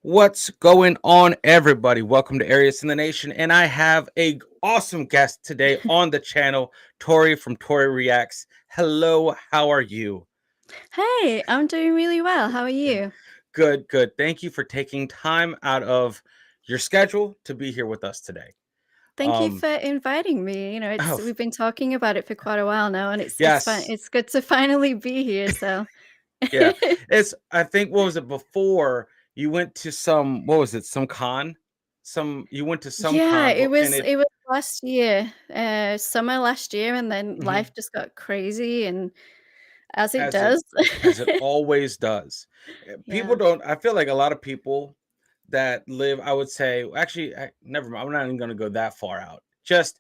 What's going on, everybody? Welcome to Areas in the Nation, and I have a awesome guest today on the channel, Tori from Tori Reacts. Hello, how are you? Hey, I'm doing really well. How are you? Good, good. Thank you for taking time out of your schedule to be here with us today. Thank you Um, for inviting me. It's oh, we've been talking about it for quite a while now, and it's fun. yes, It's good to finally be here. So, yeah. It's I think what was it before you went to some what was it some con, some you went to some yeah, con it and was it it was last year, summer last year, and then mhm, life just got crazy, and as it as it does. as it always does. People Yeah, don't. I feel like a lot of people that live. I would say actually, never mind. I'm not even going to go that far out. Just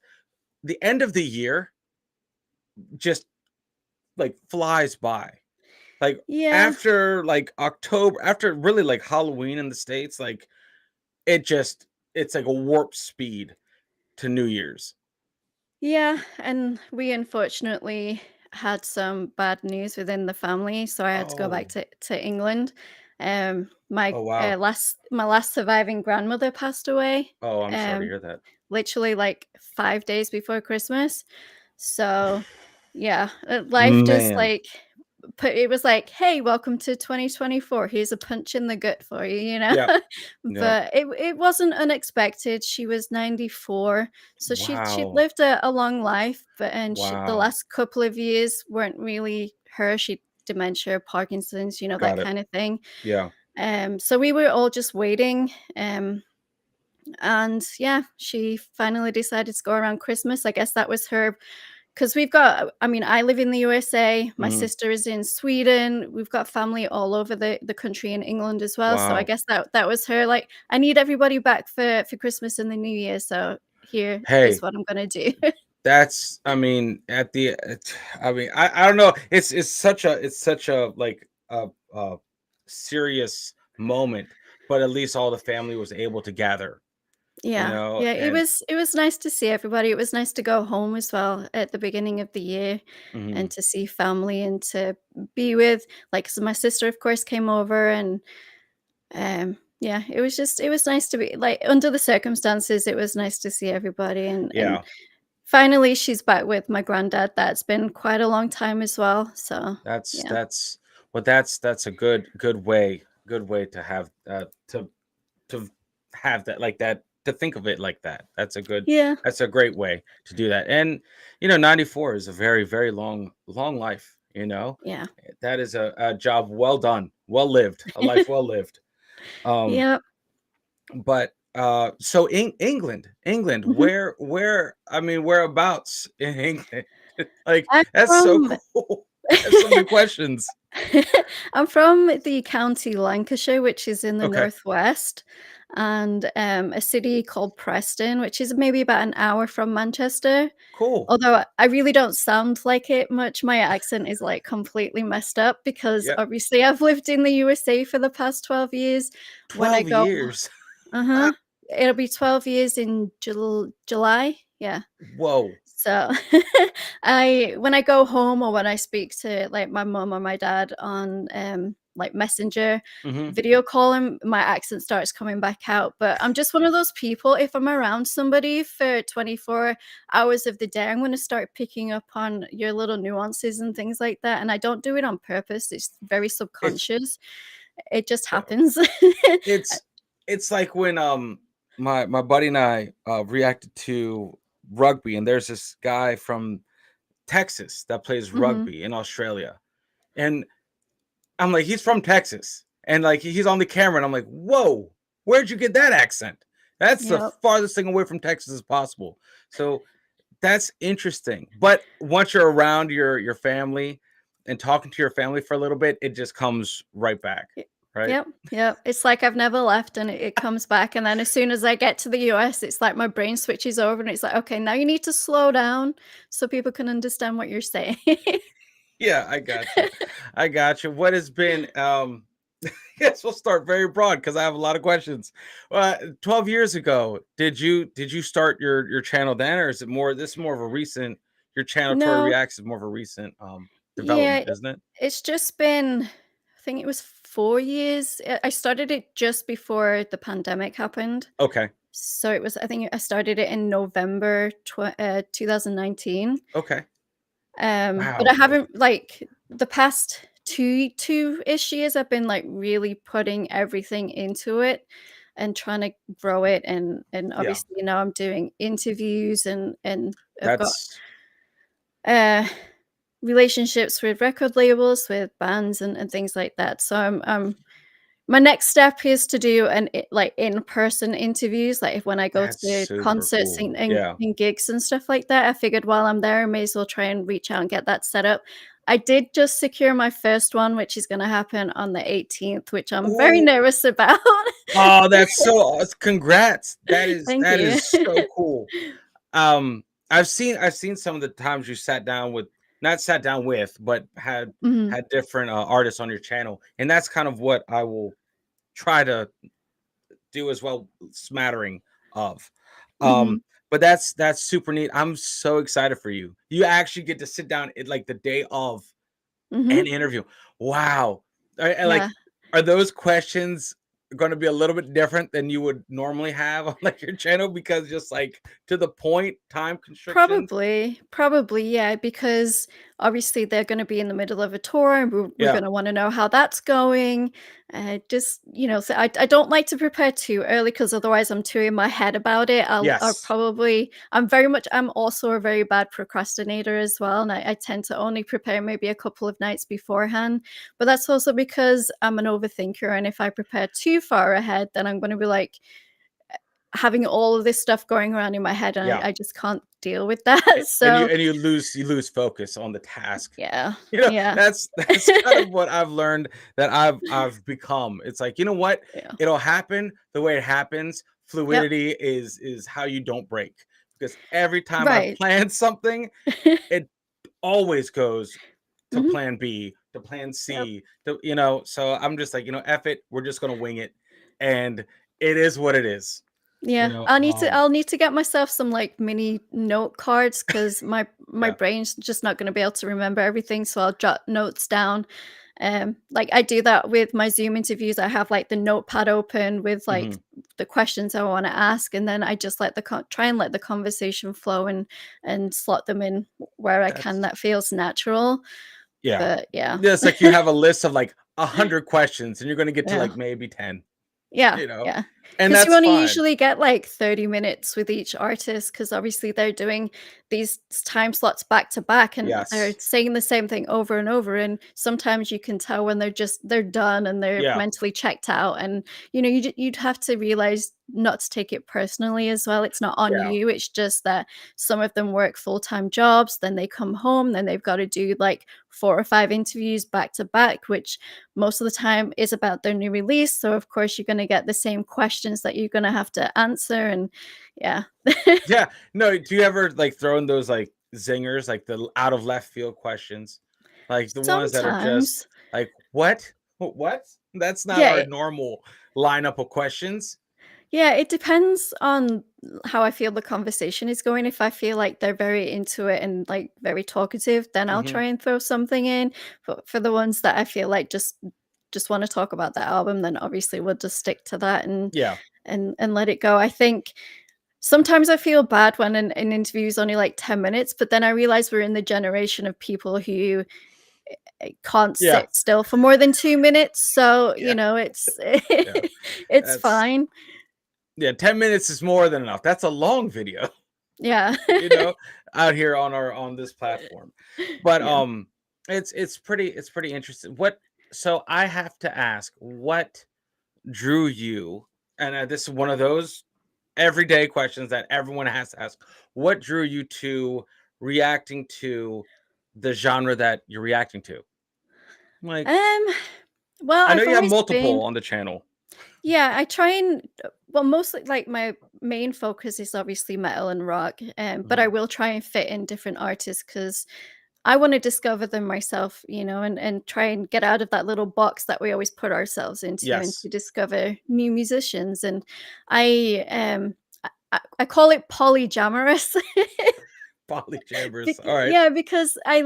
the end of the year, just like flies by. Like yeah, after like October, after really like Halloween in the States, like it just it's like a warp speed to New Year's. yeah. And we unfortunately had some bad news within the family, so I had to go back Oh, to England. My oh wow. last surviving grandmother passed away. Oh, I'm sorry to Um, hear that. literally like 5 days before Christmas. So yeah, life just Man, like put it was like, "Hey, welcome to 2024. Here's a punch in the gut for you," you know? yep, yep. But it wasn't unexpected. She was 94, so she'd Wow, lived a long life, but the wow. last couple of years weren't really her. She dementia, Parkinson's, that Got it. kind of thing. Yeah. So we were all just waiting. And yeah, she finally decided to go around Christmas. I guess that was her because I mean, I live in the USA, my Mhm. sister is in Sweden, we've got family all over the country in England as well. So I Wow. guess that was her like, I need everybody back for Christmas and the New Year. So here is Hey, what I'm gonna do. that's I mean, at the I mean, I don't know. It's such a like a serious moment, but at least all the family was able to gather, you Yeah, know, yeah, and it was nice to see everybody. It was nice to go home as well at the beginning of the year and mhm. to see family and to be with so my sister of course came over and yeah, it was nice to be like under the circumstances, it was nice to see everybody and Yeah, finally she's back with my granddad. That's been quite a long time as well. So, yeah. that's well that's a good way to have to have that like that to think of it like that. Yeah. That's a great way to do that. And 94 is a very very long life, you know. Yeah. That is a job well done, well lived, a life well lived. Um Yep. but so England, Mhm. where I mean whereabouts in England? Like I'm that's so from cool. I have so many questions. I'm from the county Lancashire, which is in the Okay, northwest, and, a city called Preston, which is maybe about an hour from Manchester. cool. Although I really don't sound like it much. My accent is, like, completely messed up because, Yeah, obviously, I've lived in the USA for the past 12 years. When I 12 go years. Uh-huh. It'll be 12 years in July. Yeah. Whoa. So, I when I go home or when I speak to, like, my mum or my dad on, like, Messenger, Hmm. video call 'em, my accent starts coming back out, but I'm just one of those people, if I'm around somebody for 24 hours of the day, I'm gonna start picking up on your little nuances and things like that, and I don't do it on purpose, it's very It's subconscious. It just uh, happens. it's it's like when my buddy and I reacted to rugby, and there's this guy from Texas that plays Mhm. rugby in Australia, and I'm like, he's from Texas, and like he's on the camera, and I'm like, whoa, where'd you get that accent? That's the Yep. farthest thing away from Texas as possible. So that's interesting. But once you're around your family and talking to your family for a little bit, it just comes right back, Y right? Yep, yep. It's like I've never left and it comes back, and then as soon as I get to the US, it's like my brain switches over and it's like, "Okay, now you need to slow down so people can understand what you're saying." Yeah, I got you. I got you. What has been yes, we'll start very broad because I have a lot of questions. 12 years ago, did you start your channel then, or is it more this is more of a recent your channel Tori No. Reacts is more of a recent Yeah, development, isn't it? it's just been I think it was 4 years. I started it just before the pandemic happened. Okay. So it was I think I started it in November 2019. Okay. But I Wow. haven't like the past 2-ish years, I've been like really putting everything into it and trying to grow it and Yeah. obviously now I'm doing interviews and I've got That's uh relationships with record labels, with bands and things like that. So I'm my next step is to do like in-person interviews, like if when I go that's to super concerts cool. Yeah. and gigs and stuff like that, I figured while I'm there, I may as well try and reach out and get that set up. I did just secure my first one, which is gonna happen on the 18th, which I'm very Oh, nervous about. oh, that's so congrats. Thank That you. is so cool. Um, I've seen some of the times you sat down with not sat down with, but Mhm, had different artists on your channel, and that's kind of what I will try to do as well, smattering of. mhm, But that's super neat. I'm so excited for you. You actually get to sit down at like the day of mhm, an interview. Wow. And yeah. like, are those questions going to be a little bit different than you would normally have on like your channel because just like to the point, time constrictions? Probably, yeah, because obviously they're gonna be in the middle of a tour and we're Yeah. gonna wanna know how that's going. Just, so I don't like to prepare too early because otherwise I'm too in my head about it. I'll Yes. probably I'm also a very bad procrastinator as well, and I tend to only prepare maybe a couple of nights beforehand. But that's also because I'm an overthinker, and if I prepare too far ahead, then I'm gonna be like having all of this stuff going around in my head, and Yeah. I just can't deal with that. So, And you lose focus on the task. yeah, You know, yeah. that's kind of what I've learned that I've become. It's like, you know what? Yeah. It'll happen the way it happens. Yep. Fluidity is how you don't break. Because every time I've Right. planned something, it always goes to Mhm. plan B, to plan Yep. C, to, so I'm just like, F it, we're just gonna wing it. And it is what it is. You Yeah, know, I'll need to get myself some, like, mini note cards because my yeah. brain's just not gonna be able to remember everything, so I'll jot notes down. Like, I do that with my Zoom interviews, I have, like, the notepad open with, like, Mhm. the questions I wanna ask, and then I just let the try and let the conversation flow and slot them in where I can That's that feels natural, yeah. but yeah. Yeah, it's like you have a list of like 100 questions and you're gonna get to Yeah. like maybe 10, Yeah, you know, yeah. and Because you that's only fine. usually get, like, 30 minutes with each artist, because obviously they're doing these time slots back to back, and they're Yes. saying the same thing over and over, and sometimes you can tell when they're done and they're Yeah. mentally checked out, and, you'd have to realize not to take it personally as well. It's not on Yeah. you, it's just that some of them work full-time jobs, then they come home, then they've gotta do, like, 4 or 5 interviews back to back, which most of the time is about their new release. So of course you're gonna get the same questions that you're gonna have to answer and yeah. Yeah. No, do you ever like throw in those like zingers, like the out of left field questions? Like the ones that are just Sometimes. like, what? What? That's not Yeah, our normal lineup of questions. yeah, it depends on how I feel the conversation is going. If I feel like they're very into it and like very talkative, then I'll Hmm. try and throw something in. But for the ones that I feel like just want to talk about that album, then obviously we'll just stick to that Yeah. and let it go. I think sometimes I feel bad when an interview is only like 10 minutes, but then I realize we're in the generation of people who can't Yeah. sit still for more than 2 minutes. So, Yeah. it's Yeah. it's That's fine. yeah, 10 minutes is more than enough. That's a long video. Yeah. you know, out here on this platform. But Yeah. it's pretty interesting. What so I have to ask, what drew you? And this is one of those everyday questions that everyone has to ask. What drew you to reacting to the genre that you're reacting to? Like, Um, well, I know I've you have always been multiple on the channel. yeah, I try and well, mostly like my main focus is obviously metal and rock, but I Mhm. will try and fit in different artists because I wanna discover them myself, and try and get out of that little box that we always put ourselves into and Yes, to discover new musicians, and I call it polyjamorous. polyjammers. All right. Yeah, because I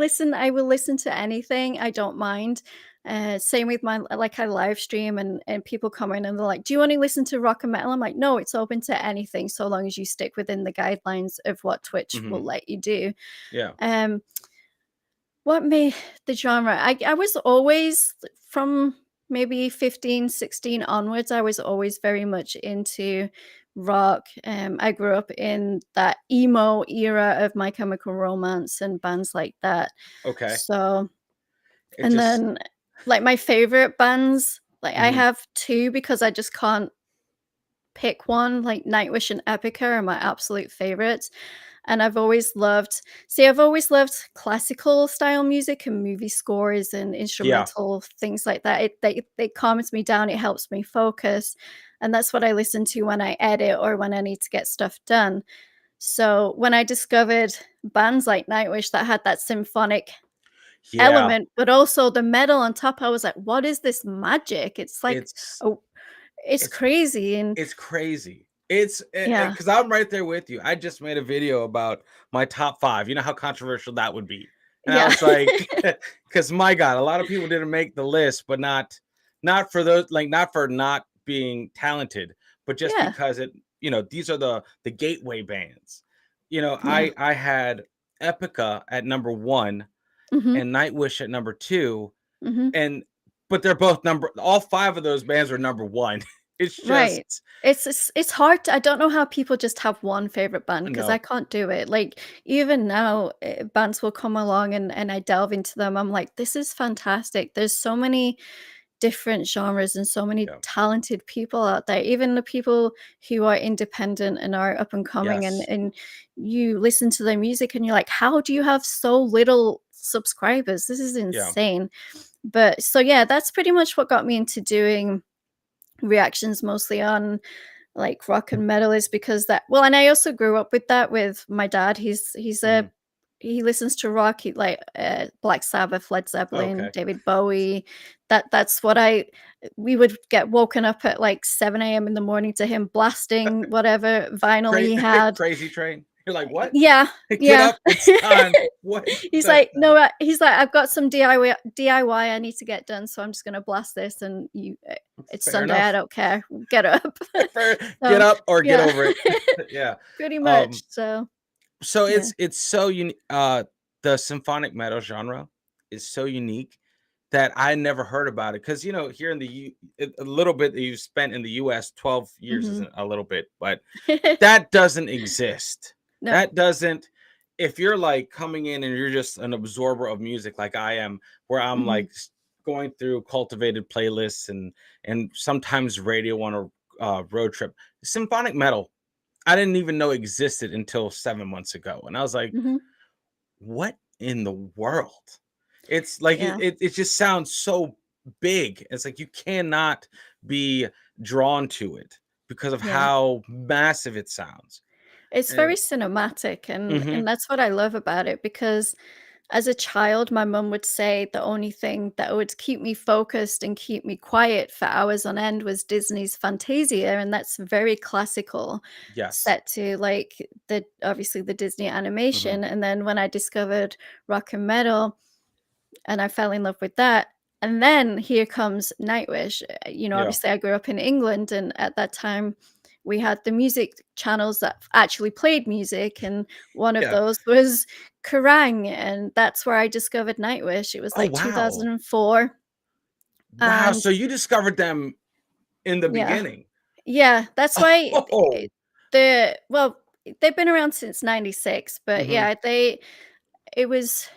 will listen to anything, I don't mind. Same with my like I live stream and people come in and they're like, "Do you only listen to rock and metal?" I'm like, "No, it's open to anything so long as you stick within the guidelines of what Twitch Hmm. will let you do." Yeah. Um, what made the genre? I was always from maybe 15, 16 onwards, I was always very much into rock. I grew up in that emo era of My Chemical Romance and bands like that. Okay. So It and just. then, like, my favorite bands, like, I Mhm. have 2 because I just can't pick one, like, Nightwish and Epica are my absolute favorites, and I've always loved classical style music and movie scores and Yeah. instrumental things like that. It calms me down, it helps me focus, and that's what I listen to when I edit or when I need to get stuff done. So, when I discovered bands like Nightwish that had that symphonic Yeah. element, but also the metal on top, I was like, "What is this magic?" It's like, It's oh, it's it's crazy and it's crazy. It's yeah. because I'm right there with you. I just made a video about my top 5. You know how controversial that would be. And I Yeah. was like, because my God, a lot of people didn't make the list, but not for those, like, not for not being talented, but just Yeah. because these are the gateway bands. Yeah. I had Epica at number 1 Mhm. and Nightwish at number 2, Mhm. and but they're both number all 5 of those bands are number 1. It's Right. just It's hard to I don't know how people just have one favorite band because I no. can't do it. Like, even now, bands will come along and I delve into them. I'm like, "This is fantastic." There's so many different genres and so many Yeah. talented people out there, even the people who are independent and are up and coming Yes. and you listen to their music and you're like, "How do you have so little subscribers? This is Yeah. insane." But so yeah, that's pretty much what got me into doing reactions mostly on like rock and metal is because that well, and I also grew up with that with my dad. Mhm. He listens to rock. He like Black Sabbath, Led Zeppelin, Okay. David Bowie. That's what I we would get woken up at like 7 a.m. in the morning to him blasting whatever vinyl Cra he had. Crazy Train. You're like, "What? Yeah, Get yeah. up, it's time." What He's the like, "No," hell? he's like, "I've got some DIY I need to get done, so I'm just gonna blast this and it's Fair Sunday, I enough. don't care. Get up." Fair. Get So, up or get yeah. over it. Yeah. Pretty much, Um, so, so yeah. it's so the symphonic metal genre is so unique that I never heard about it because here in the a little bit that you spent in the US, 12 years Mhm. isn't a little bit, but that doesn't exist. No. That doesn't if you're like coming in and you're just an absorber of music like I am, where I'm Mhm. like going through cultivated playlists and sometimes radio on a road trip. Symphonic metal, I didn't even know existed until 7 months ago, and I was like, Mhm. "What in the world?" It's like Yeah, it just sounds so big. It's like you cannot be drawn to it because of yeah. how massive it sounds. It's very And cinematic, mhm, and that's what I love about it because as a child, my mum would say the only thing that would keep me focused and keep me quiet for hours on end was Disney's Fantasia, and that's very classical, yes. set to, like, the obviously, the Disney Mhm, animation, and then when I discovered rock and metal and I fell in love with that. And then here comes Nightwish. yeah, Obviously, I grew up in England, and at that time, we had the music channels that actually played music, and one of yeah. those was Kerrang, and that's where I discovered Nightwish. It was Oh, like wow. 2004, Wow, and so you discovered them in the yeah, beginning. yeah, that's why Oh. well, they've been around since '96, but Mhm, yeah, it was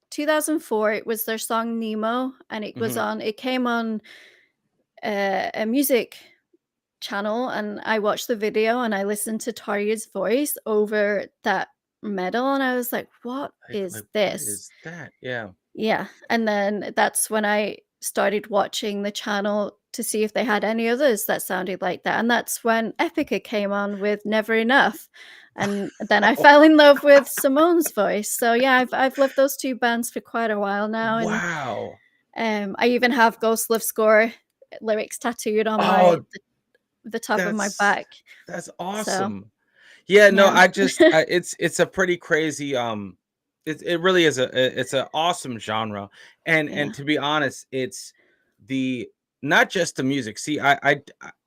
2004. It was their song Nemo, and mhm. it came on a music channel and I watched the video and I listened to Tauri's voice over that metal and I was like, "What is Like, what this?" is that? Yeah. Yeah, and then that's when I started watching the channel to see if they had any others that sounded like that, and that's when Epica came on with Never Enough, and then I fell in love with Simone's voice. So yeah, I've loved those 2 bands for quite a while now, and Wow. I even have Ghost Love Score lyrics tattooed on my Oh, the top of my that's back. that's So, awesome. Yeah, no, yeah. I just it's a pretty crazy it really is it's an awesome genre, Yeah. and to be honest, it's the not just the music. See,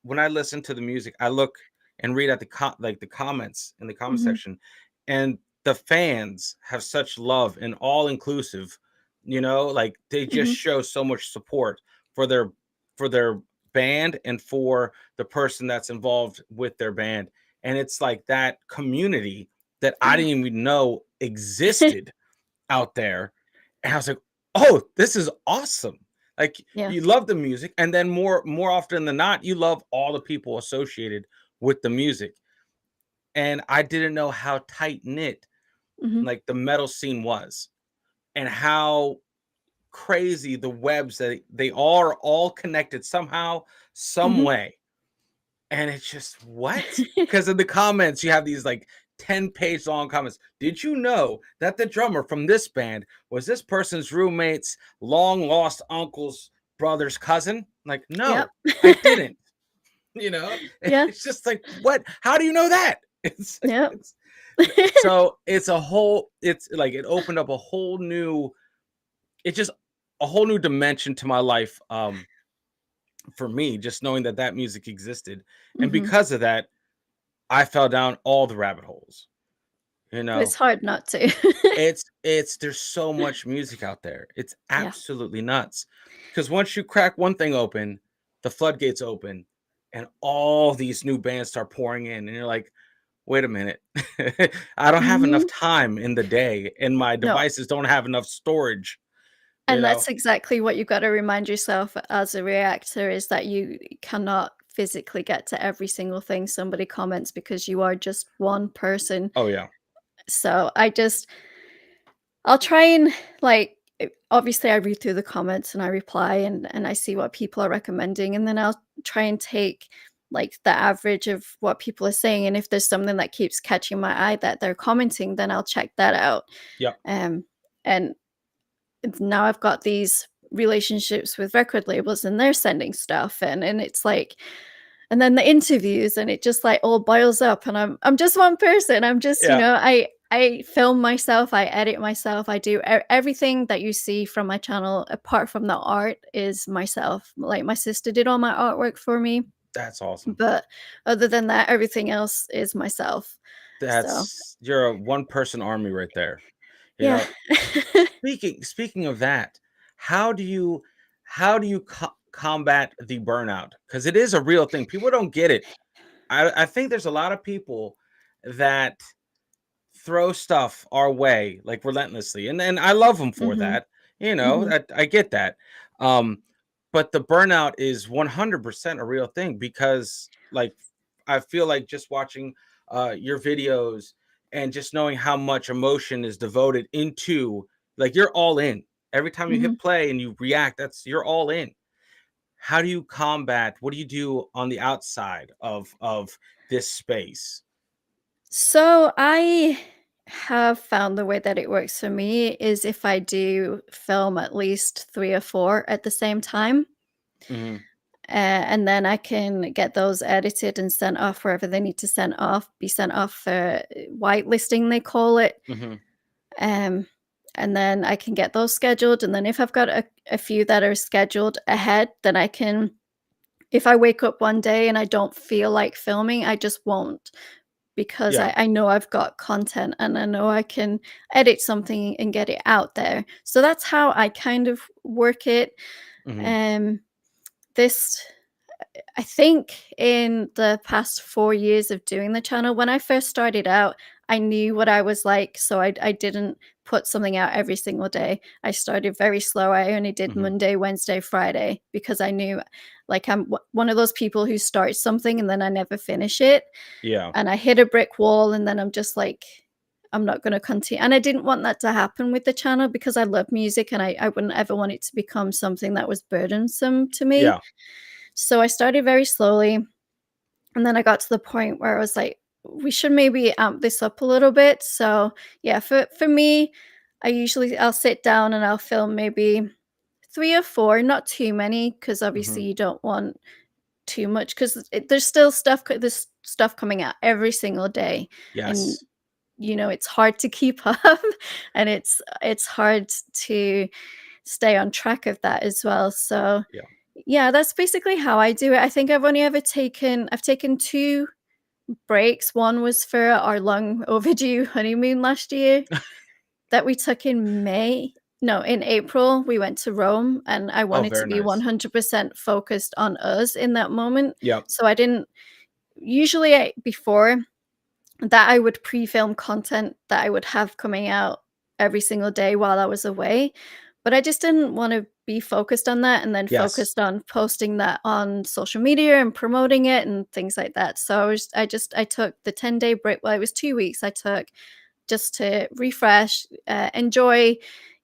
when I listen to the music, I look and read at like the comments in the comment Mhm. section, and the fans have such love and all inclusive. Like they just Mhm. show so much support for their band and for the person that's involved with their band, and it's like that community that I Yeah. didn't even know existed out there. And I was like, "Oh, this is awesome." Like Yeah. you love the music and then more often than not, you love all the people associated with the music. And I didn't know how tight knit Mhm. like the metal scene was and how crazy the webs that they are all connected somehow, some Mhm. way. And it's just what? Because in the comments, you have these like 10-page long comments. Did you know that the drummer from this band was this person's roommate's long lost uncle's brother's cousin? Like, Yep. no, I didn't. You know, Yeah. it's just like, what? How do you know that? Yep. It's so it's like it opened up a whole new, it's just a whole new dimension to my life. For me, just knowing that that music existed. And Mhm. because of that, I fell down all the rabbit holes, you know? It's hard not to. It's there's so much music out there. It's Yeah. absolutely nuts. Because once you crack one thing open, the floodgates open, and all these new bands start pouring in, and you're like, "Wait a minute. I don't have enough Mhm. time in the day, and my No, devices don't have enough storage," you and know? that's exactly what you gotta remind yourself as a reactor is that you cannot physically get to every single thing somebody comments because you are just one person. Oh, yeah. So, I'll try and, like, obviously, I read through the comments and I reply and I see what people are recommending, and then I'll try and take, like, the average of what people are saying, and if there's something that keeps catching my eye that they're commenting, then I'll check that out. Yep. Um, and now I've got these relationships with record labels, and they're sending stuff, and it's like and then the interviews, and it just, like, all boils up, and I'm just one person. I'm just, Yeah. I film myself, I edit myself, I do everything that you see from my channel, apart from the art, is myself. Like, my sister did all my artwork for me, That's awesome. but other than that, everything else is myself. So, You're a one-person army right there. You yeah. know, speaking of that, how do you combat the burnout? Because it is a real thing. People don't get it. I think there's a lot of people that throw stuff our way like relentlessly, and I love them for Mhm, that. You know, mhm. I get that. Um, but the burnout is 100% a real thing because, like, I feel like just watching your videos and just knowing how much emotion is devoted into, like, you're all in every time you hit Mhm. play and you react. That's you're all in. How do you combat? What do you do on the outside of this space? So I have found the way that it works for me is if I do film at least 3 or 4 at the same time, Hmm. and then I can get those edited and sent off wherever they need to be sent off for whitelisting, they call it. Hmm. Um, and then I can get those scheduled, and then if I've got a few that are scheduled ahead, then I can if I wake up one day and I don't feel like filming, I just won't. Because Yeah. I know I've got content and I know I can edit something and get it out there. So that's how I kind of work it. Hmm. Um, this I think in the past 4 years of doing the channel, when I first started out, I knew what I was like, so I didn't put something out every single day. I started very slow. I only did Hmm. Monday, Wednesday, Friday because I knew, like, I'm one of those people who starts something and then I never finish it, Yeah. and I hit a brick wall, and then I'm just like, I'm not going to continue. And I didn't want that to happen with the channel because I love music and I wouldn't ever want it to become something that was burdensome to me. Yeah. So I started very slowly, and then I got to the point where I was like, we should maybe amp this up a little bit. So yeah, for me, I'll sit down and I'll film maybe 3 or 4, not too many, because Hmm. obviously you don't want too much because there's stuff coming out every single day, and Yes. it's hard to keep up, and it's hard to stay on track of that as well. So, Yeah. yeah, that's basically how I do it. I think I've taken 2 breaks. One was for our long overdue honeymoon last year that we took in May. No, in April, we went to Rome, and I Oh, wanted to very be nice. 100% focused on us in that moment. Yep. So I didn't usually before that I would pre-film content that I would have coming out every single day while I was away, but I just didn't wanna be focused on that and then Yes. focused on posting that on social media and promoting it and things like that. So I took the 10-day break. Well, it was 2 weeks I took just to refresh, enjoy,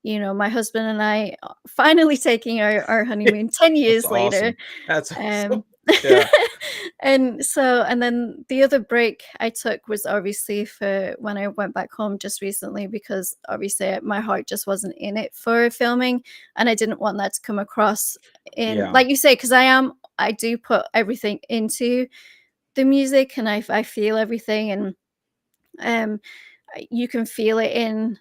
my husband and I finally taking our honeymoon 10 That's years later. awesome. That's awesome. Um, Yeah. and then the other break I took was obviously for when I went back home just recently, because obviously my heart just wasn't in it for filming, and I didn't want that to come across in, Yeah. like you say, because I do put everything into the music, and I feel everything, and um you can feel it in.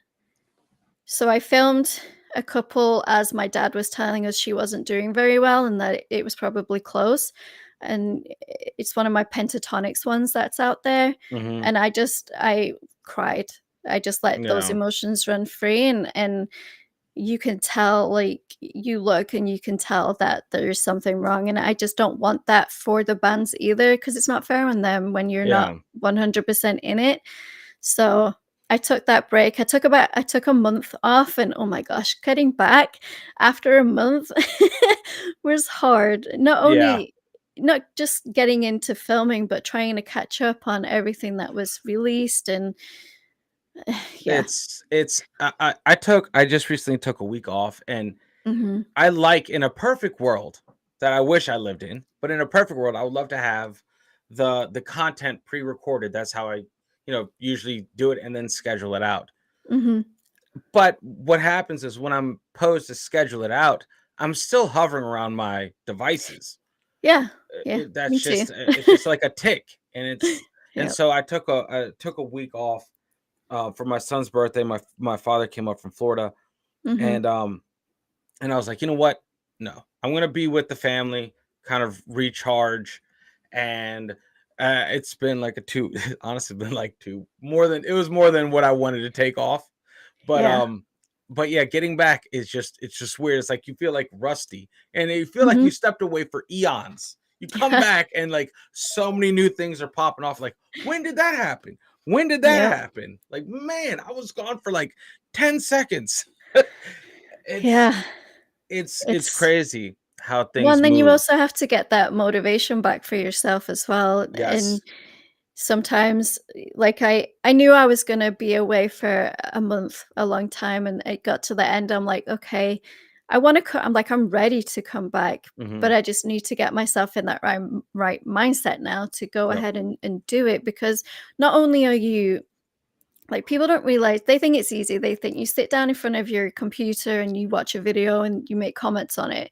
So I filmed a couple as my dad was telling us she wasn't doing very well and that it was probably close. And it's one of my pentatonics ones that's out there. Mhm. And I cried. I just let those Yeah. emotions run free, and you can tell, like, you look and you can tell that there's something wrong, and I just don't want that for the bands either, because it's not fair on them when you're not Yeah. 100% in it. So, I took that break. I took a month off, and oh my gosh, getting back after a month was hard. Yeah. Not just getting into filming, but trying to catch up on everything that was released, and yeah. I just recently took a week off, and Mhm. I like, in a perfect world that I wish I lived in, but in a perfect world, I would love to have the content pre-recorded. That's how I, usually do it and then schedule it out. Mhm. But what happens is when I'm posed to schedule it out, I'm still hovering around my devices. Yeah. Yeah. That's Me too. just it's just like a tick, and Yep. so I took a week off for my son's birthday. My father came up from Florida, Mhm. and I was like, you know what? No, I'm gonna be with the family, kind of recharge, and it's been like a two. Honestly, been like two, more than, it was more than what I wanted to take off. But Yeah. yeah, getting back is it's just weird. It's like you feel like rusty, and you feel like you Mhm. stepped away for eons. You come back and like so many new things are popping off. Like, when did that happen? When did that Yep. happen? Like, man, I was gone for like 10 seconds. it's Yeah. it's It's crazy how Well, things and then you move. also have to get that motivation back for yourself as well, and Yes. sometimes, like, I knew I was gonna be away for a month, a long time, and it got to the end, I'm like, "Okay, I'm like, I'm ready to come back, but Hmm. I just need to get myself in that right mindset now to go Yep. ahead and do it," because not only are you, like, people don't realize, they think it's easy, they think you sit down in front of your computer and you watch a video and you make comments on it,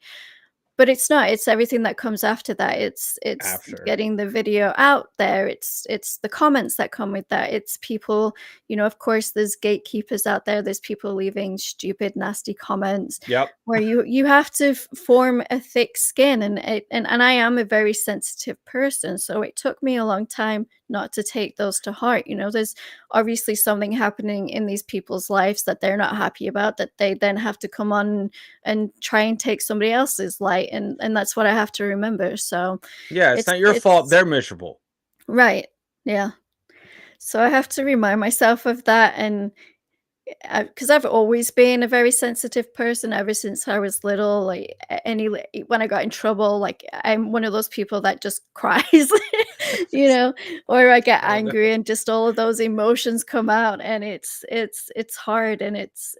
but it's not, it's everything that comes after that. It's After. getting the video out there, it's the comments that come with that, it's people, of course, there's gatekeepers out there, there's people leaving stupid, nasty comments Yep. where you have to form a thick skin, and I am a very sensitive person, so it took me a long time not to take those to heart. There's obviously something happening in these people's lives that they're not happy about, that they then have to come on and try and take somebody else's light, and that's what I have to remember. So Yeah, it's it's not your fault it's they're miserable. right. Yeah. So I have to remind myself of that, and because I've always been a very sensitive person ever since I was little. Like, when I got in trouble, like, I'm one of those people that just cries, or I get Oh no. angry and just all of those emotions come out, and it's hard, and it's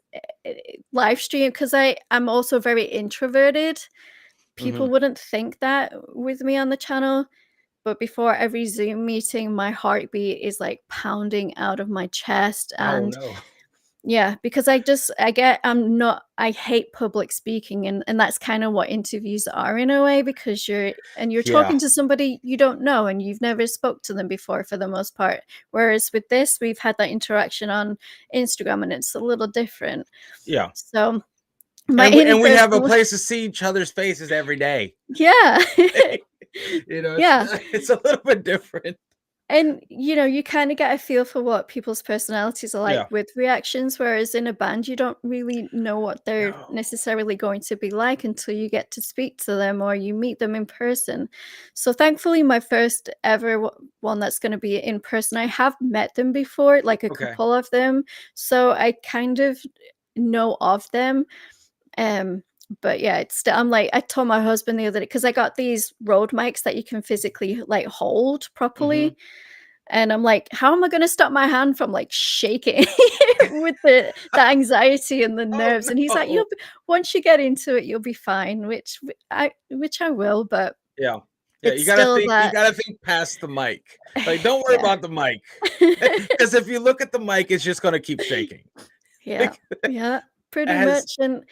live stream, because I'm also very introverted. People Hmm. wouldn't think that with me on the channel, but before every Zoom meeting, my heartbeat is like pounding out of my chest, Oh and no. Yeah, because I hate public speaking, and that's kinda what interviews are in a way, because you're Yeah, talking to somebody you don't know and you've never spoke to them before for the most part. Whereas with this, we've had that interaction on Instagram and it's a little different. yeah. So, my And we have a in-person place to see each other's faces every day. Yeah. It's Yeah. it's a little bit different. And, you kinda get a feel for what people's personalities are like Yeah. with reactions, whereas in a band, you don't really know what they're No. necessarily going to be like until you get to speak to them or you meet them in person. So, thankfully, my first ever one that's gonna be in person, I have met them before, like a Okay. couple of them, so I kind of know of them, um, but yeah, it's still I'm like I told my husband the other day because I got these Rode mics that you can physically, like, hold Mhm. properly, and I'm like, "How am I gonna stop my hand from, like, shaking with the anxiety and the Oh, nerves?" And he's like, no. "You'll be once you get into it, you'll be fine," which I will, but Yeah. Yeah, it's still you that gotta think past the mic. Like, don't worry yeah. about the mic, because if you look at the mic, it's just gonna keep shaking. Yeah, Like, yeah, pretty as much, and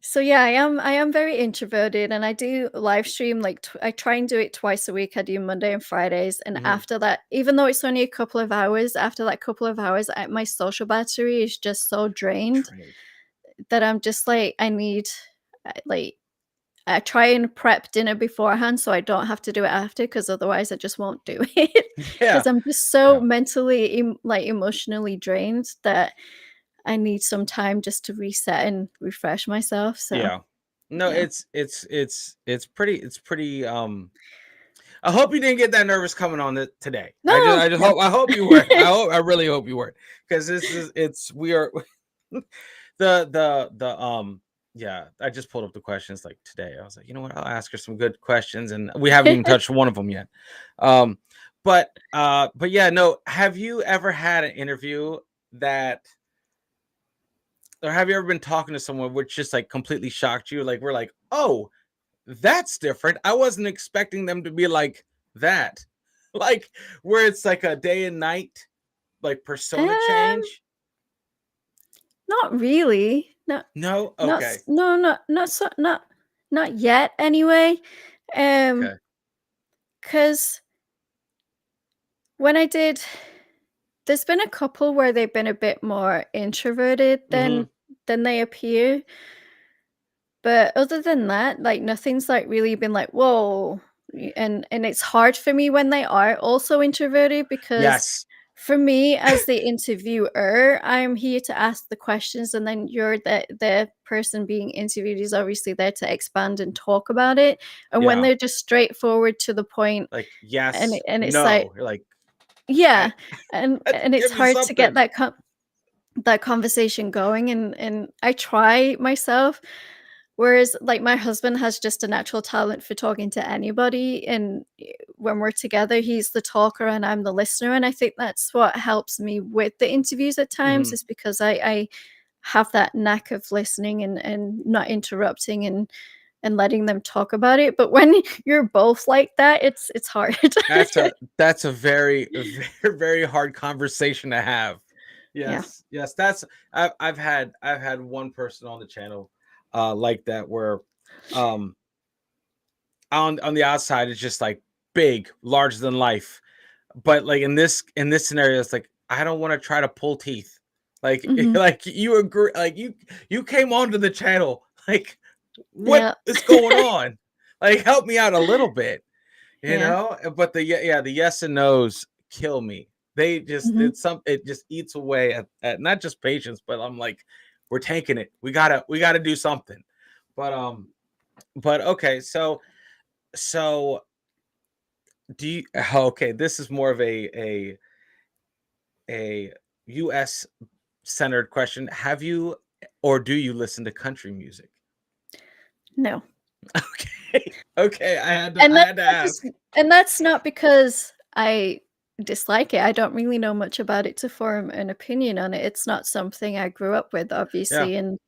so, yeah, I am very introverted, and I do live stream, like, I try and do it twice a week. I do Monday and Fridays, and Mhm. after that, even though it's only a couple of hours, after that couple of hours, my social battery is just so drained Trained. that I'm just like, like, I try and prep dinner beforehand so I don't have to do it after, because otherwise I just won't do it. Yeah. Because 'cause I'm just so Yeah. mentally, emotionally drained that I need some time just to reset and refresh myself, so, Yeah. No, yeah. it's pretty, I hope you didn't get that nervous coming on it today. No, no. I hope you weren't. I really hope you weren't, because this is it's we are the yeah, I just pulled up the questions like today. I was like, you know what? I'll ask her some good questions, and we haven't even touched one of them yet. Um, but yeah, no. Have you ever had an interview that, or have you ever been talking to someone which just like completely shocked you? Like, we're like, oh, that's different. I wasn't expecting them to be like that. Like, where it's like a day and night, like, persona Um, change? Not really. No? Okay. Not yet anyway. Um, Okay. Cause when I did there's been a couple where they've been a bit more introverted Mhm. than they appear. But other than that, like, nothing's, like, really been like, "Whoa," and it's hard for me when they are also introverted, because Yes. for me as the interviewer, I'm here to ask the questions, and then the person being interviewed is obviously there to expand and talk about it, and when Yeah. they're just straightforward to the point, Like, and yes, it's like no. You're like, yeah, I and it's give me hard to get something. that conversation going, and I try myself. Whereas, like, my husband has just a natural talent for talking to anybody, and when we're together, he's the talker and I'm the listener, and I think that's what helps me with the interviews at times, Mhm. is because I have that knack of listening and not interrupting and letting them talk about it. But when you're both like that, it's hard. That's a very very very hard conversation to have. Yeah. Yes, yes, that's I've had one person on the channel like that, where um on the outside it's just like big, larger than life. But like in this scenario, it's like, I don't want to try to pull teeth. Like Mhm. like you agree, like you came onto the channel. Like, what Yeah. is going on? Like, help me out a little bit. You Yeah. know, but yeah, the yes and no's kill me. They just Mhm. it just eats away at not just patience, but I'm like, we're tanking it. We gotta do something. But but okay, so do you okay, this is more of a US centered question. Have you, or do you listen to country music? No. Okay. Okay, And I that's had to not just ask. and that's not because I dislike it. I don't really know much about it to form an opinion on it. It's not something I grew up with, Yeah. obviously, and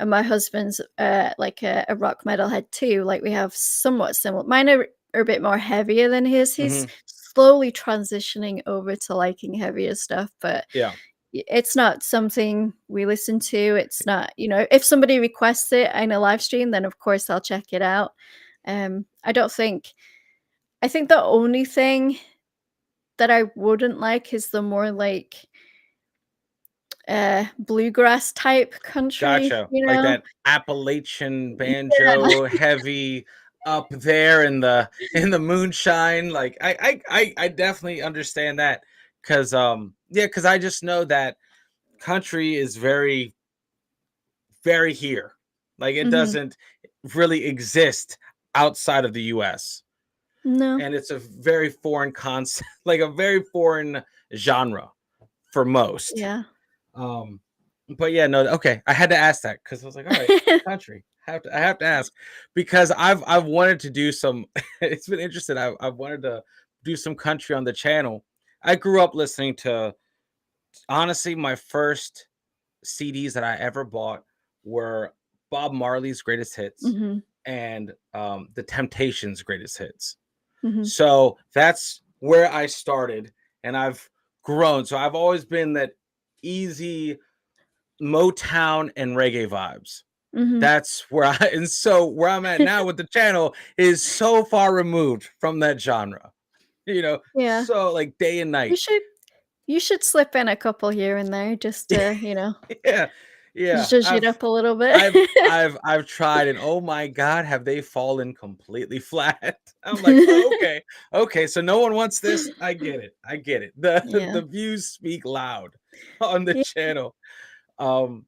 my husband's, like, a rock metalhead too. Like, we have somewhat similar mine are a bit more heavier than his. He's Mhm. slowly transitioning over to liking heavier stuff, but Yeah. it's not something we listen to. It's not, if somebody requests it in a live stream, then of course I'll check it out. I don't think I think the only thing that I wouldn't like is the more like bluegrass type country, Gotcha. Like that Appalachian banjo heavy up there in the moonshine. Like I definitely understand that because yeah, because I just know that country is very, very here. Like it Mhm. doesn't really exist outside of the US. No. And it's a very foreign concept, like a very foreign genre for most. Yeah. Um, but yeah, no, okay. I had to ask that because I was like, all right, country. I have to ask because I've wanted to do some. It's been interesting. I've wanted to do some country on the channel. I grew up listening to, honestly, my first CDs that I ever bought were Bob Marley's greatest hits Mhm. and the Temptations' greatest hits. Mhm. So that's where I started, and I've grown. So I've always been that easy Motown and reggae vibes. Mhm. That's where I and so where I'm at now with the channel is so far removed from that genre. Yeah. So like day and You night. should you should slip in a couple here and there just to, Yeah. Yeah. zhuzh it up a little bit. I've tried and oh my god, have they fallen completely flat? I'm like, "Oh, okay. Okay, so no one wants this. I get it. I get it." The Yeah. the views speak loud on the Yeah. channel. Um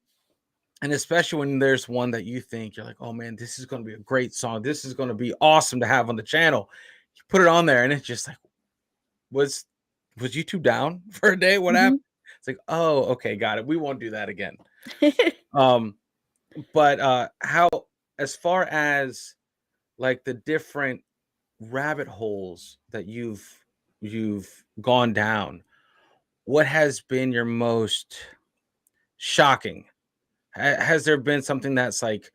and especially when there's one that you think you're like, "Oh man, this is going to be a great song. This is going to be awesome to have on the channel." You put it on there and it's just like, "Was was YouTube down for a day? What Mhm. happened?" It's like, "Oh, okay, got it. We won't do that again." Um but how, as far as like the different rabbit holes that you've gone down, what has been your most shocking? Has there been something that's like,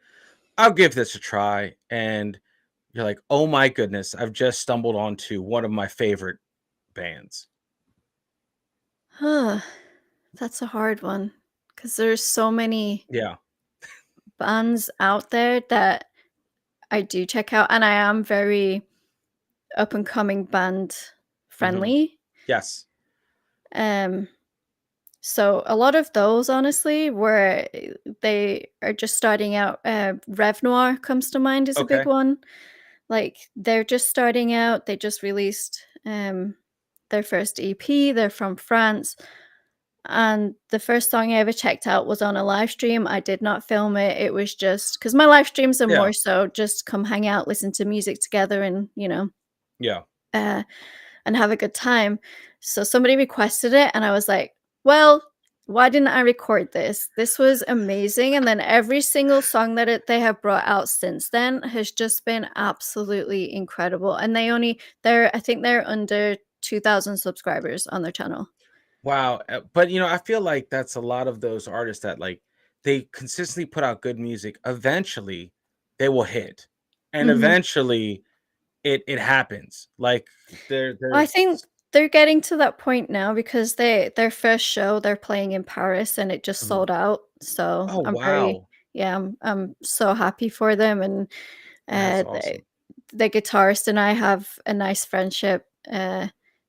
I'll give this a try, and you're like, oh my goodness, I've just stumbled onto one of my favorite bands? Huh, that's a hard one because there's so many Yeah. bands out there that I do check out, and I am very up and coming band Hmm. friendly. Yes. Um, so a lot of those honestly where they are just starting out, Rev Noir comes to mind is a big Okay. one. Like they're just starting out, they just released their first EP, they're from France. And the first song I ever checked out was on a live stream. I did not film it. It was just because my live streams are Yeah. more so just come hang out, listen to music together, and Yeah. uh, and have a good time. So somebody requested it, and I was like, "Well, why didn't I record this? This was amazing." And then every single song that they have brought out since then has just been absolutely incredible. And I think they're under 2,000 subscribers on their channel. Wow. But I feel like that's a lot of those artists that like they consistently put out good music. Eventually, they will hit, and Mhm. eventually, it happens. Like I there's. think they're getting to that point now because their first show, they're playing in Paris and it just Mhm. sold out. So Oh I'm very wow, yeah, I'm so happy for them. And that's the awesome. guitarist and I have a nice friendship.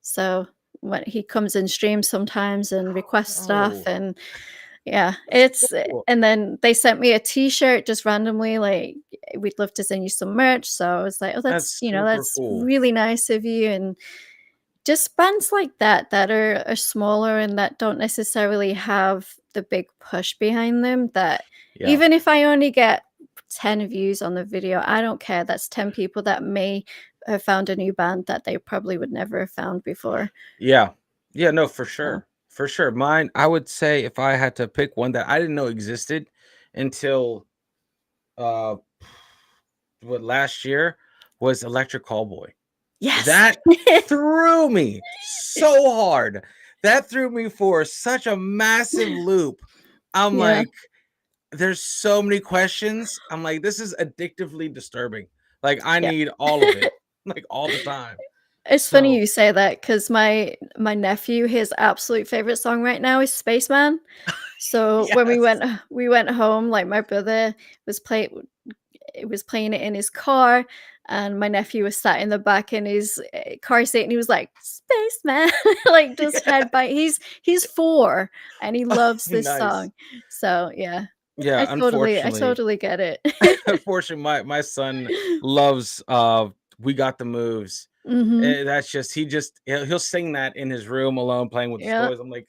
So when he comes in streams sometimes and requests stuff, Oh, and yeah, that's so cool. and then they sent me a t-shirt just randomly, like, we'd love to send you some merch. So I was like, oh, That's super that's cool. really nice of you. And just bands like that that are smaller and that don't necessarily have the big push behind them, that Yeah. even if I only get 10 views on the video, I don't care. That's 10 people that may have found a new band that they probably would never have found before. Yeah. Yeah, no, for So sure. For sure. Mine, I would say if I had to pick one that I didn't know existed until uh what last year was Electric Callboy. yes. That threw me so hard. That threw me for such a massive loop. I'm Yeah. like, there's so many questions. I'm like, this is addictively disturbing. Like, I Yeah. need all of it, like all the time. It's funny So you say that because my nephew, his absolute favorite song right now is Spaceman. So when yes. we went home, like, my brother was playing it in his car, and my nephew was sat in the back in his, car seat, and he was like, "Spaceman," like, just Yeah. head bang. He's 4, and he loves this Nice. song. So, yeah, Yeah, I unfortunately, totally get it. unfortunately, my son loves We Got the Moves. Mhm. That's just he'll sing that in his room alone playing with his Yep. toys. I'm like,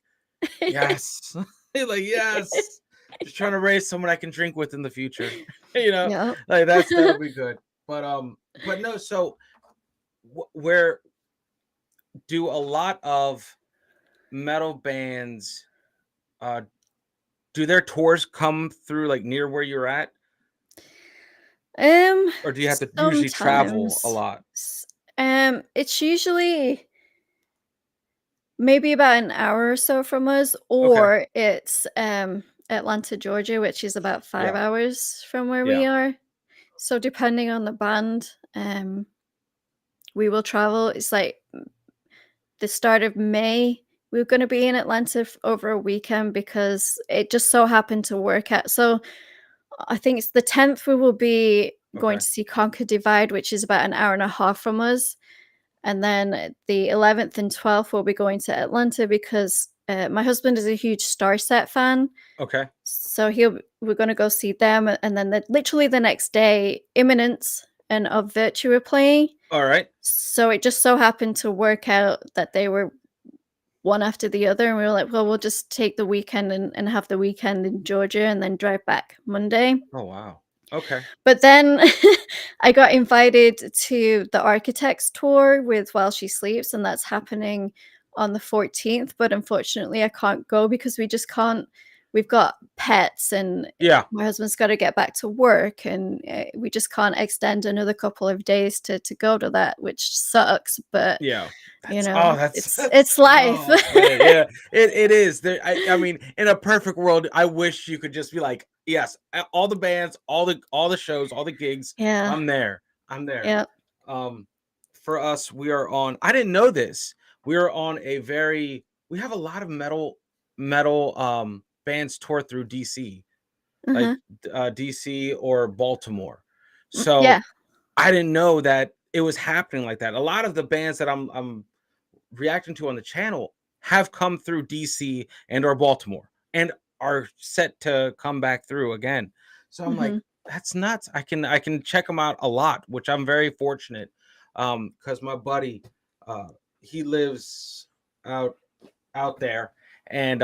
yes. He's like, yes. Just trying to raise someone I can drink with in the future. you know, Yep. like that'll be good. But no, so where do a lot of metal bands uh do their tours come through like near where you're at? Um, Or do you have to usually travel a sometimes. lot? S It's usually maybe about an hour or so from us, Okay. or it's, Atlanta, Georgia, which is about 5 Yeah. hours from where we Yeah. are. So depending on the band, we will travel. It's like the start of May, we are gonna be in Atlanta over a weekend because it just so happened to work out. So I think it's the 10th we will be going Okay. to see Conquer Divide, which is about an hour and a half from us. And then the 11th and 12th, we'll be going to Atlanta because my husband is a huge Starset fan. Okay. So we're going to go see them. And then literally the next day, Imminence and Of Virtue are playing. All right. So it just so happened to work out that they were one after the other. And we were like, well, we'll just take the weekend and have the weekend in Georgia and then drive back Monday. Oh wow. Okay. But then I got invited to the Architects tour with While She Sleeps, and that's happening on the 14th. But unfortunately, I can't go because we just can't. We've got pets, and Yeah. my husband's got to get back to work, and we just can't extend another couple of days to go to that, which sucks. But Yeah. you That's know, oh, that's it's life. oh man, yeah. It is. There I mean, in a perfect world, I wish you could just be like, yes, all the bands, all the shows, all the gigs, Yeah, I'm there. I'm there. yeah. Um for us, we are on I didn't know this. We are on a very we have a lot of metal bands tour through DC, like Uh-huh. DC or Baltimore. Yeah. So I didn't know that it was happening like that. A lot of the bands that I'm reacting to on the channel have come through DC and or Baltimore and are set to come back through again. So I'm like, Hmm. that's nuts. I can check them out a lot, which I'm very fortunate. Because my buddy he lives out out there and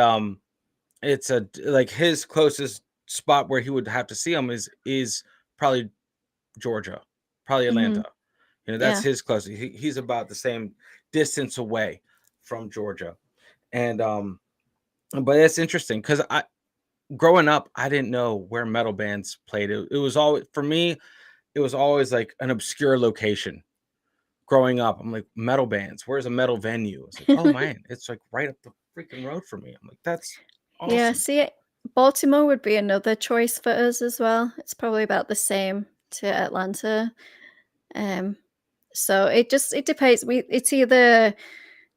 it's a like his closest spot where he would have to see him is probably Georgia, probably Hmm. Atlanta. That's Yeah. his closest. He's about the same distance away from Georgia. And but it's interesting because I growing up, I didn't know where metal bands played. It was always for me, it was always like an obscure location. Growing up, I'm like, metal bands, where's a metal venue? It's like, oh man, it's like right up the freaking road for me. I'm like, that's Yeah, awesome. see, Baltimore would be another choice for us as well. It's probably about the same to Atlanta. Um, so it depends. It's either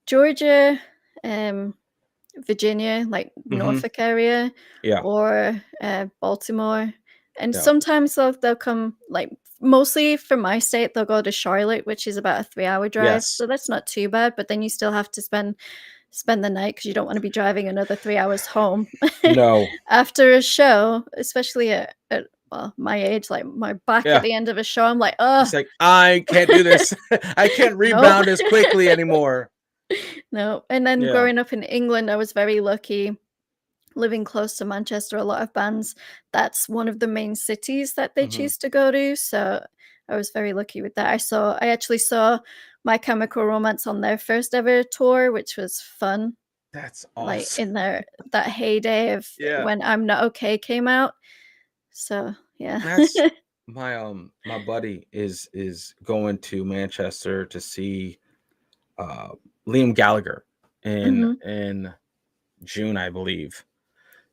Georgia, um, Virginia, like Hmm. Norfolk area, Yeah. or Baltimore. And Yeah. sometimes they'll come like mostly from my state, they'll go to Charlotte, which is about a 3 hour drive. Yes. So that's not too bad. But then you still have to spend the night because you don't want to be driving another 3 hours home No. after a show, especially at well, my age, like my back at Yeah. the end of a show. I'm like, oh It's like I can't do this. I can't no, rebound as quickly anymore. no. And then Yeah. growing up in England, I was very lucky living close to Manchester. A lot of bands, that's one of the main cities that they Hmm. choose to go to. So I was very lucky with that. I actually saw My Chemical Romance on their first ever tour, which was fun. That's Like awesome. in their that heyday of Yeah. when I'm Not Okay came out. So, yeah. That's my buddy is going to Manchester to see uh Liam Gallagher Mhm. in June, I believe.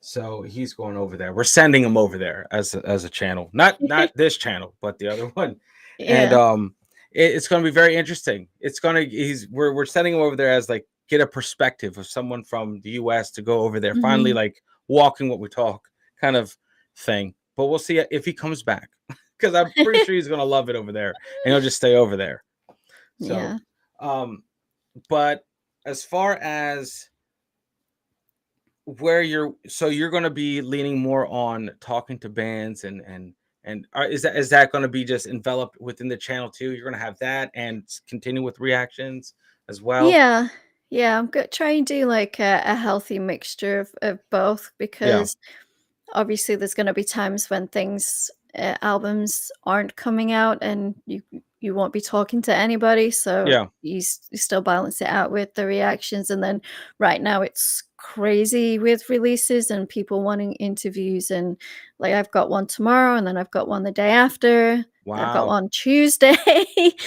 So he's going over there. We're sending him over there as a channel. Not this channel, but the other one. And Yeah. it's going to be very interesting. It's going to he's we're sending him over there as like get a perspective of someone from the US to go over there, finally Mhm. like walking what we talk kind of thing. But we'll see if he comes back because I'm pretty sure he's going to love it over there and he'll just stay over there. So, Yeah. um, but as far as where you're going to be leaning more on talking to bands is that going to be just enveloped within the channel too? You're going to have that and continue with reactions as well. Yeah. Yeah, I'm go trying to do, like, a healthy mixture of both Yeah, because obviously there's gonna be times when things albums aren't coming out and you won't be talking to anybody, so yeah. you still balance it out with the reactions, and then right now it's crazy with releases and people wanting interviews, and, like, I've got one tomorrow, and then I've got one the day after, then I've got Wow, one Tuesday.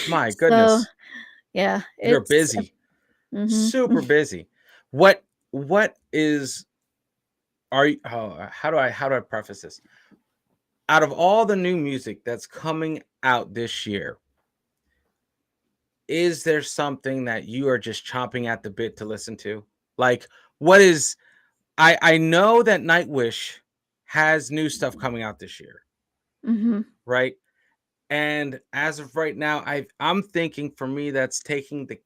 my So, goodness, yeah, you're it's busy, mhm. super busy. What is are you? Oh, how do I preface this? Out of all the new music that's coming out this year, is there something that you are just chomping at the bit to listen to? Like, what is I know that Nightwish has new stuff coming out this year, Mhm. right? And as of right now, I'm thinking for me that's taking the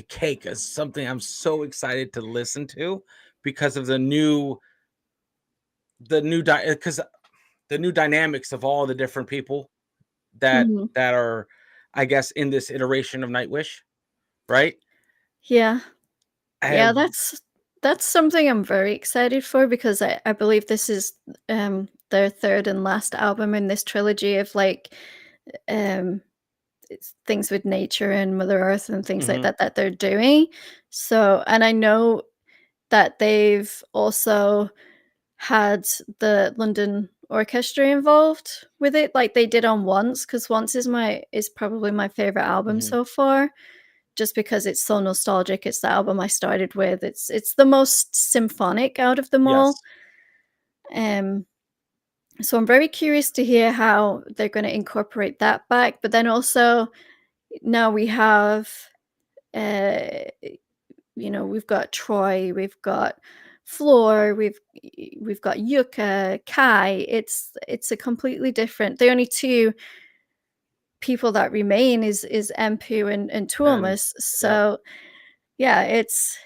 cake as something I'm so excited to listen to because of because the new dynamics of all the different people that Mhm. that are, I guess, in this iteration of Nightwish, right? Yeah. Yeah, And that's something I'm very excited for because I believe this is their third and last album in this trilogy of like um it's things with nature and Mother Earth and things like mhm, that that they're doing. So, and I know that they've also had the London Orchestra involved with it, like they did on Once, because Once is probably my favorite album mhm, so far just because it's so nostalgic. It's the album I started with. It's the most symphonic out of them all. yes, Um, so I'm very curious to hear how they're going to incorporate that back. But then also now we have, uh, we've got Troy, we've got Floor, we've got Yuka, Kai. It's a completely different. The only two people that remain is Empu and and Tuomas. yep, So yeah, it's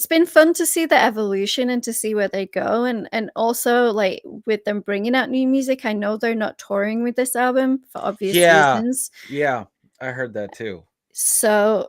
been fun to see the evolution and to see where they go, and also, like, with them bringing out new music, I know they're not touring with this album for obvious yeah, reasons. yeah, I heard that too. So,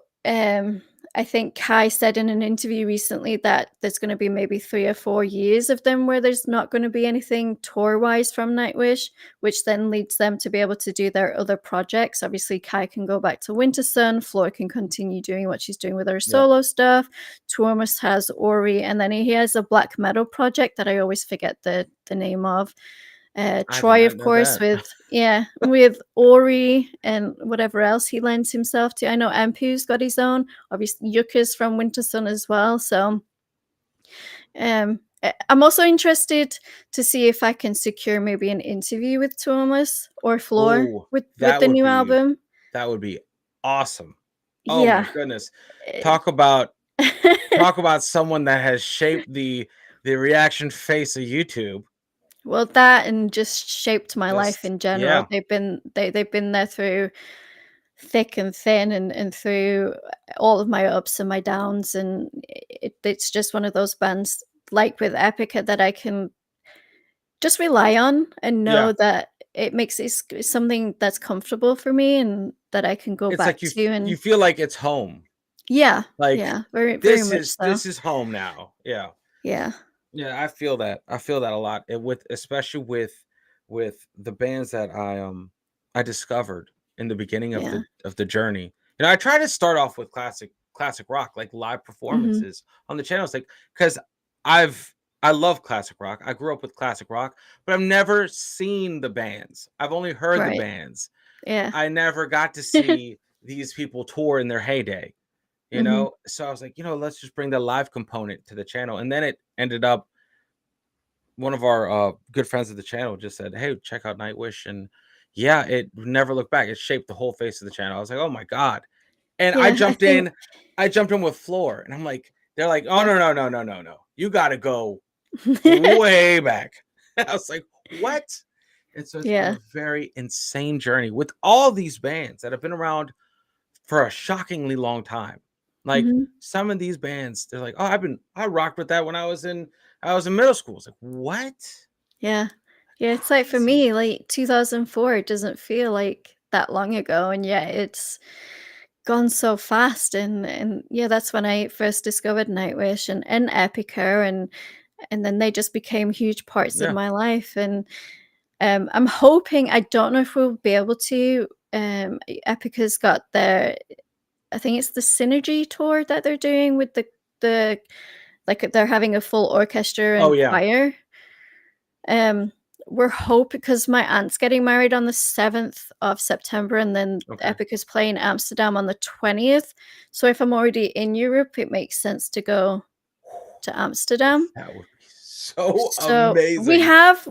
I think Kai said in an interview recently that there's gonna be maybe 3 or 4 years of them where there's not gonna be anything tour-wise from Nightwish, which then leads them to be able to do their other projects. Obviously, Kai can go back to Wintersun, Floor can continue doing what she's doing with her Yep, solo stuff, Tuomas has Ori, and then he has a black metal project that I always forget the name of. I did Troy, not of know course, that. with Ori and whatever else he lends himself to. I know Ampu's got his own. Obviously, Yuka's from Wintersun as well. So, I'm also interested to see if I can secure maybe an interview with Thomas or Floor Oh, with that the would new be album. that would be awesome. Oh my Yeah. goodness. Eh, Talk about talk about someone that has shaped the reaction face of YouTube. Well, that and just shaped my life Just in general. yeah, They've been there through thick and thin and through all of my ups and my downs, and it's just one of those bands, like with Epica, that I can just rely on and yeah. know that it makes something that's comfortable for me and that I can go It's back like to, you and feel like it's home. yeah, Like yeah, very much so. this is home now. Yeah. Yeah, Yeah, I feel that. I feel that a lot. With especially with the bands that I discovered in the beginning yeah. of the journey. You know, I try to start off with classic rock, like live Mhm. performances on the channels, like because I've I love classic rock. I grew up with classic rock, but I've never seen the bands. I've only heard the Right. bands. Yeah. I never got to see these people tour in their heyday, you Mhm. know? So I was like, let's just bring the live component to the channel. And then it ended up one of our good friends of the channel just said, "Hey, check out Nightwish," and Yeah, it never looked back. It shaped the whole face of the channel. I was like, "Oh my god." And Yeah, I think I jumped in with Floor, and I'm like they're like, "Oh, yeah. no, no, no, no, no, no. You gotta go way back." I was like, "What?" And so it's been Yeah. a very insane journey with all these bands that have been around for a shockingly long time. Like Mhm. some of these bands, they're like, "Oh, I rocked with that when I was in middle school." It's like, "What?" Yeah. Yeah, it's like for Crazy. me, like 2004, it doesn't feel like that long ago, and yet it's gone so fast. And yeah, that's when I first discovered Nightwish and Epica, and then they just became huge parts of Yeah. my life. And I'm hoping, I don't know if we'll be able to. Epica's got their, I think it's the Synergy tour that they're doing with the like they're having a full orchestra Oh, and yeah. choir. Um, we're hoping because my aunt's getting married on the 7th of September, and then Okay. Epic is playing Amsterdam on the 20th. So if I'm already in Europe, it makes sense to go to Amsterdam. That would be so So amazing.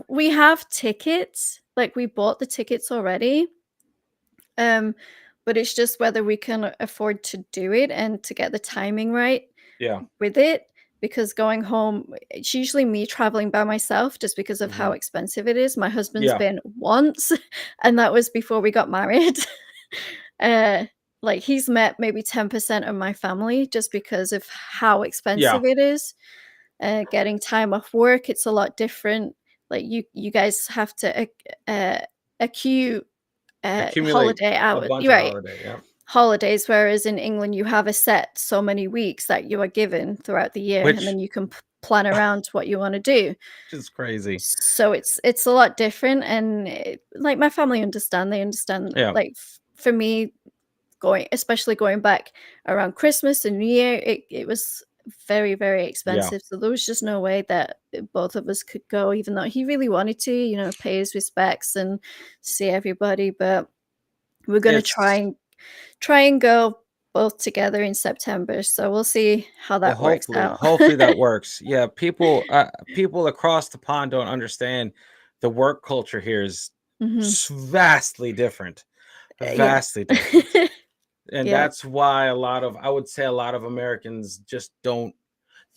we have tickets, like we bought the tickets already. Um, but it's just whether we can afford to do it and to get the timing right Yeah. with it, because going home, it's usually me traveling by myself just because of how Mhm. expensive it is. My husband's Yeah. been once, and that was before we got married. uh, like he's met maybe 10% of my family just because of how Yeah. expensive it is. Getting time off work, it's a lot different. Like you guys have to accrue Accumulate holiday a hours. bunch You're of right. holiday, yeah. Holidays, whereas in England, you have a set so many weeks that you are given throughout the year, and Which then you can plan around what you wanna do. is crazy. So it's a lot different, and like, my family understand, they understand, Yeah. like, for me, going especially going back around Christmas and New Year, it was very, very Yeah. expensive, so there was just no way that both of us could go, even though he really wanted to, pay his respects and see everybody. But we're gonna It's try and go both together in September, so we'll see how well, that works out. hopefully that works. Yeah, people across the pond don't understand the work culture here is Mhm. vastly different, Yeah. vastly different. And Yep. that's why I would say a lot of Americans just don't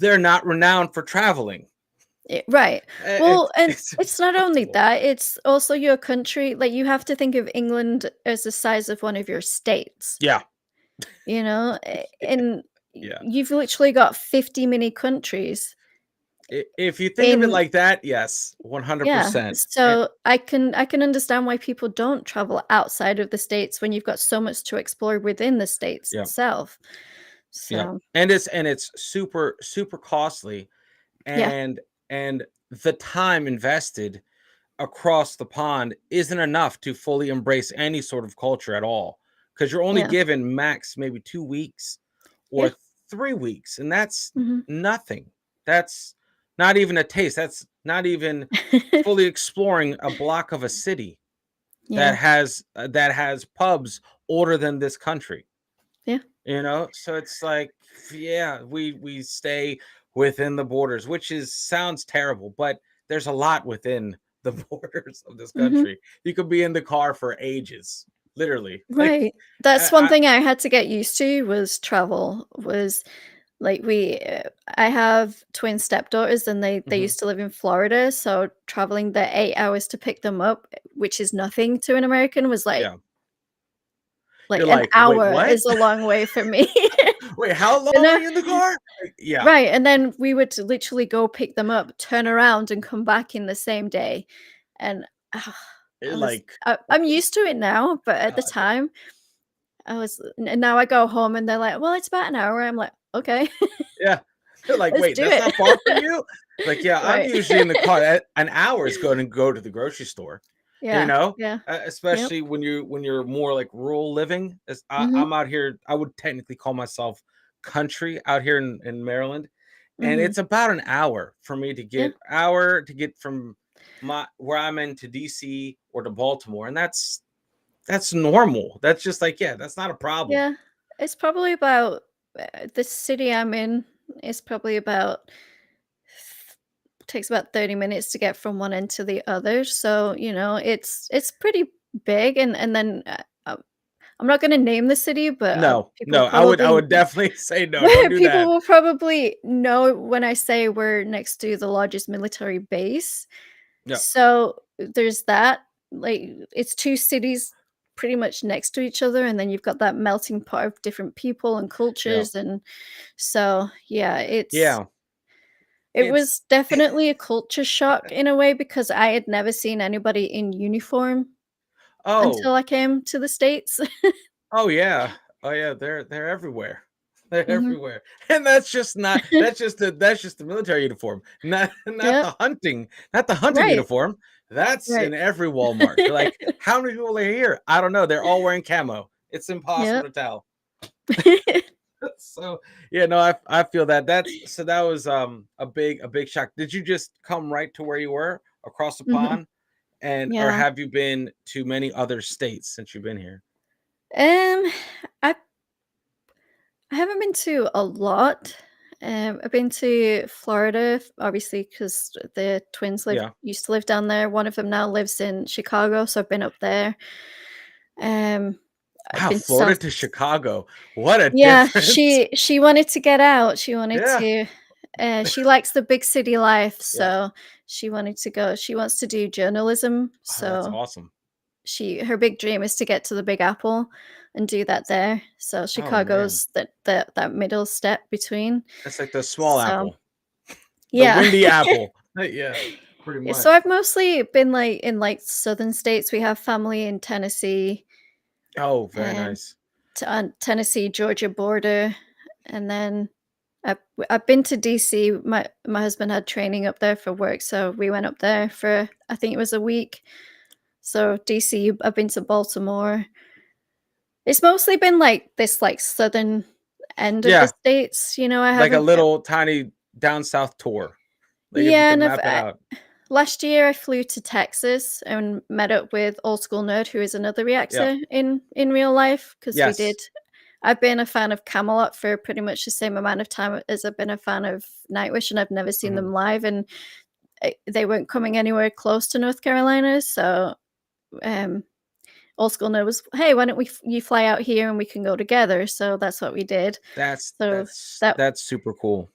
they're not renowned for traveling. Right. Well, and It's it's not only impossible. that, it's also your country. Like, you have to think of England as the size of one of your states, Yeah. and Yeah. you've literally got 50 mini countries If you think of it in. like that, yes, Yeah, 100%. so I can understand why people don't travel outside of the States when you've got so much to explore within the States Yeah. itself. Yeah. So, And it's super super costly yeah, and and the time invested across the pond isn't enough to fully embrace any sort of culture at all because you're only yeah, given max maybe 2 weeks yeah, or 3 weeks, and that's mhm, nothing. That's not even a taste. That's not even fully exploring a block of a city yeah, that has pubs older than this country. yeah, So it's like, yeah, we stay within the borders, which is sounds terrible, but there's a lot within the borders of this mhm, country. You could be in the car for ages, literally. Like, right. That's one I thing I had to get used to, was travel, was, like, I have twin stepdaughters, and they mhm, used to live in Florida, so traveling the 8 hours to pick them up, which is nothing to an American, was yeah. like, You're an like, wait, hour what? is a long way for me. Wait, how long You are know? you in the car? Like, yeah, Right, and then we would literally go pick them up, turn around, and come back in the same day, and, like, I'm used to it now, but at the God, time, I was and now I go home and they're like, "Well, it's about an hour." I'm like, "Okay, yeah. They're like, let's wait, do that's it." not far from you. Like, yeah, I'm Right. usually in the car. An hour is going to go to the grocery store. Yeah, yeah. Yep. Especially when you're more like rural living. Mhm, I'm out here. I would technically call myself country out here in Maryland, and mhm. it's about an hour for me Yeah, to get from my where I'm in to DC or to Baltimore, and that's normal. That's just like, yeah, that's not a problem. yeah. It's probably about, the city I'm in is probably about takes about 30 minutes to get from one end to the other, so, it's pretty big, and then, I'm not gonna name the city, but, No, people no, I probably would definitely say no, don't do people that. will probably know when I say we're next to the largest military base. Yeah, So, there's that, like, it's 2 cities pretty much next to each other, and then you've got that melting pot of different people and yeah, cultures, and so, yeah, yeah. it It's was definitely a culture shock in a way because I had never seen anybody in uniform oh, until I came to the States. oh yeah, oh yeah, they're everywhere. They're Mhm. everywhere, and that's just the military uniform, not Yep, the hunting right, uniform. That's right. in every Walmart. You're like, how many people are here? I don't know. They're all wearing camo. It's impossible Yep. to tell. So yeah, no, I feel that. That was a big shock. Did you just come right to where you were across the Mhm. pond, and or Yeah. have you been to many other states since you've been here? Um, I I haven't been to a lot. I've been to Florida, obviously, because the twins Yeah. used to live down there. One of them now lives in Chicago, so I've been up there. Um, I've Wow, been to Florida South. to Chicago. What a Yeah, difference. she wanted to get out. She wanted Yeah. to. She likes the big city life, Yeah. so she wanted to go. She wants to do journalism, Oh, that's so awesome. she her big dream is to get to the Big Apple and do that there. So Oh, man. Chicago's that middle step between. That's like the small So, apple, the yeah. windy apple. Yeah, pretty Yeah, so much. I've mostly been, like, in, like, southern states. We have family in Tennessee, Oh, very and nice. Tennessee, Georgia border, and then I've been to DC. My husband had training up there for work, so we went up there for, I think it was a week. So DC, I've been to Baltimore. It's mostly been, like, this, like, southern end of the Yeah, states, I like a haven't little tiny down south tour. Like, if you yeah, could and map it out. last year I flew to Texas and met up with Old School Nerd, who is another Yeah. reactor in real life, because we did. Yes. I've been a fan of Camelot for pretty much the same amount of time as I've been a fan of Nightwish, and I've never seen Mhm. them live, and, they weren't coming anywhere close to North Carolina, so, um, Old School Nerd was, "Hey, why don't you fly out here and we can go together?" So that's what we did. So that That's super cool.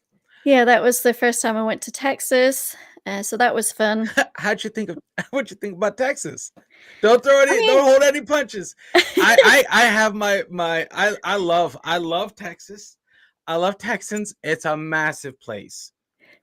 yeah, that was the first time I went to Texas, so that was fun. How'd you think of what'd you think about Texas? I Don't mean, hold any punches. I have I love Texas. I love Texans. It's a massive place.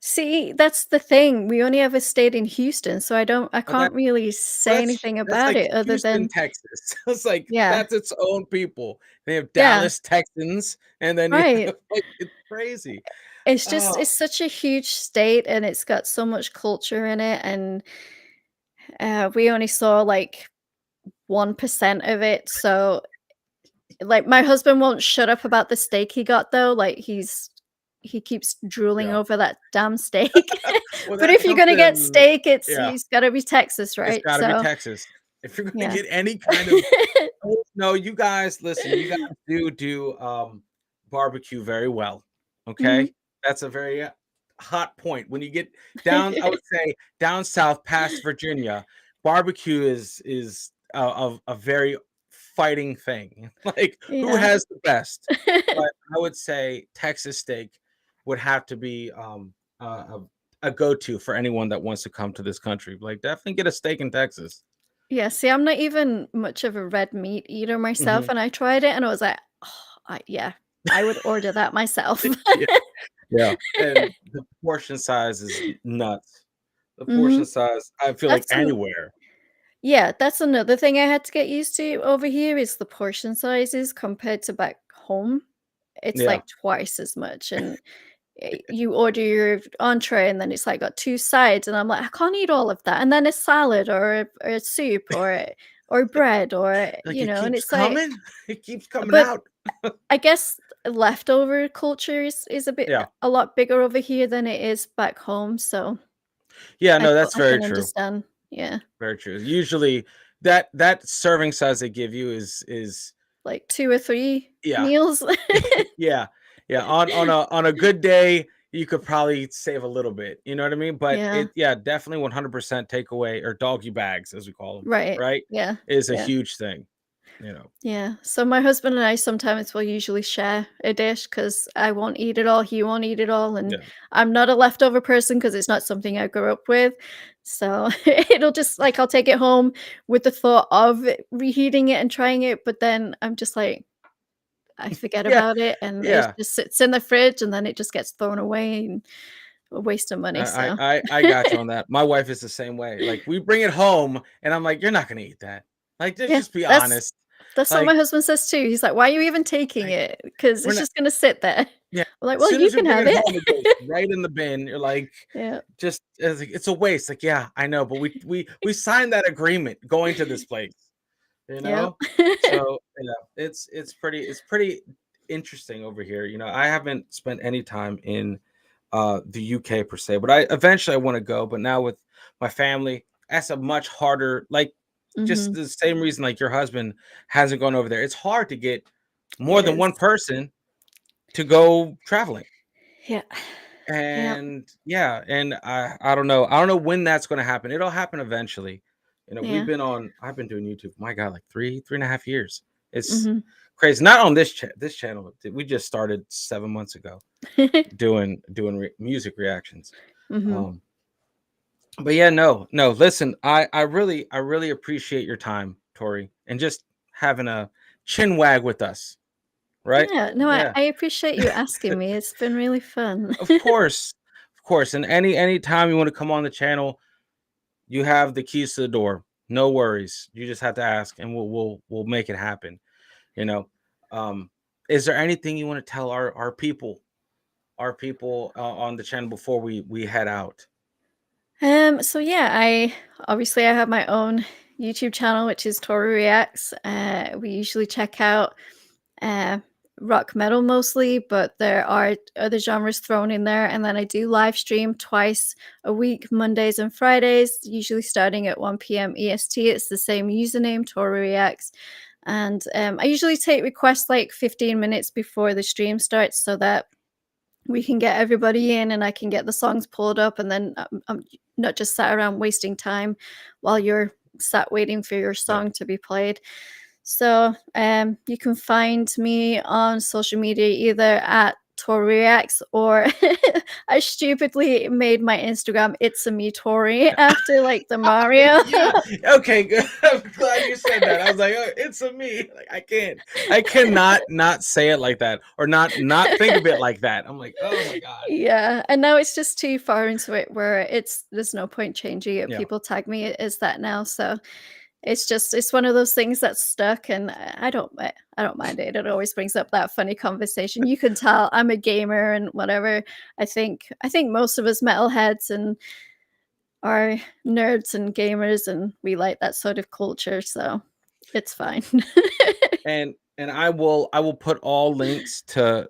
see, that's the thing. We only ever stayed in Houston, so I But that can't really well, say anything that's about like it other Houston, than Texas. It's like yeah, that's its own people. They have yeah, Dallas Texans, and then you right. have like it's crazy. It's Oh, such a huge state, and it's got so much culture in it, and, we only saw, like, 1% of it, so, like, my husband won't shut up about the steak he got, though, like, he keeps drooling yeah. over that damn steak. Well, But that's if you're gonna get something steak, yeah, it's gotta be Texas, it's right? gotta be So, Texas. If you're gonna yeah. get any kind of oh, no, you guys listen, you guys do, barbecue very well, Mhm. okay? That's a very, hot point. When you get down I would say down south past Virginia, barbecue is a very fighting thing. Like, who Yeah. has the best? But I would say Texas steak would have to be, a go-to for anyone that wants to come to this country. Like, definitely get a steak in Texas. Yeah, see, I'm not even much of a red meat eater myself, Mhm. and I tried it and I was like, "Oh, yeah, I would order that myself." Yeah. Yeah, and the portion size is nuts. The portion Mhm. size, I feel like That's an anywhere. Yeah, that's another thing I had to get used to over here is the portion sizes compared to back home. It's Yeah. like twice as much, and, you order your entree, and then it's, like, got 2 sides, and I'm like, "I can't eat all of that," and then a salad or a soup or bread or, Like, it and keeps it's like coming. It keeps coming but out. I guess leftover culture is Yeah. a lot bigger over here than it is back home, so Yeah, no, that's I very can true. understand. Yeah, Very true. Usually, that serving size they give you is like 2 or 3 yeah. meals. Yeah. Yeah, on a good day, you could probably save a little bit, you know what I mean? But Yeah. it, yeah, definitely 100% takeaway or doggy bags, as we call them, Right. right? Yeah. Is a Yeah. huge thing, you know? Yeah. So my husband and I sometimes will usually share a dish because I won't eat it all, he won't eat it all, and Yeah. I'm not a leftover person because it's not something I grew up with. So it'll just like I'll take it home with the thought of reheating it and trying it, but then I'm just like I forget Yeah. about it and it Yeah. just sits in the fridge and then it just gets thrown away and a waste of money. I, So I got you on that. My wife is the same way. Like we bring it home and I'm like, you're not gonna eat that. Like, let's yeah, just be that's honest. that's what my Like, husband says too. He's like, "Why are you even taking like it? Because we're it's not. just gonna sit there." Yeah. I'm like, As "Well, soon you as you can bring have it home, it goes it." right in the bin. You're like, Yeah. just it's a waste. Like, yeah, I know, but we signed that agreement going to this place, you Yep. know? So yeah, it's pretty interesting over here. You know, I haven't spent any time in the UK per se, but I eventually I want to go. But now with my family, that's a much harder, like just Mhm. the same reason like your husband hasn't gone over there. It's hard to get more It than is. one person to go traveling. Yeah. Yep. And yeah, and I don't know. I don't know when that's gonna happen. It'll happen eventually. You know, Yeah. I've been doing YouTube, my God, like 3.5 years. It's Mhm. crazy. Not on this channel. We just started 7 months ago doing music reactions. Mhm. Um, but yeah, no, listen, I really appreciate your time, Tori, and just having a chin wag with us, right? Yeah. No, I Yeah. I appreciate you asking me. It's been really fun. Of course. Of course. And any time you want to come on the channel, you have the keys to the door. No worries. You just have to ask and we'll make it happen, you know. Um is there anything you want to tell our people on the channel before we head out? So yeah, I have my own YouTube channel, which is Tauri Reacts. We usually check out uh, rock metal mostly, but there are other genres thrown in there. And then I do live stream twice a week, Mondays and Fridays, usually starting at 1 p.m. EST. It's the same username, Tauri Reacts. And I usually take requests like 15 minutes before the stream starts so that we can get everybody in and I can get the songs pulled up and then I'm not just sat around wasting time while you're sat waiting for your Yeah. song to be played. So you can find me on social media either at Toriax or I stupidly made my Instagram It's a Me Tori after like the Mario. Yeah. Okay, good. I'm glad you said that. I was like, oh, it's a me. Like I cannot not say it like that or not think of it like that. I'm like, oh my God. Yeah, and now it's just too far into it where there's no point changing it. Yeah. People tag me as that now, so it's one of those things that's stuck, and I don't mind it. It always brings up that funny conversation. You can tell I'm a gamer and whatever. I think most of us metalheads and are nerds and gamers, and we like that sort of culture, so it's fine. And I will put all links to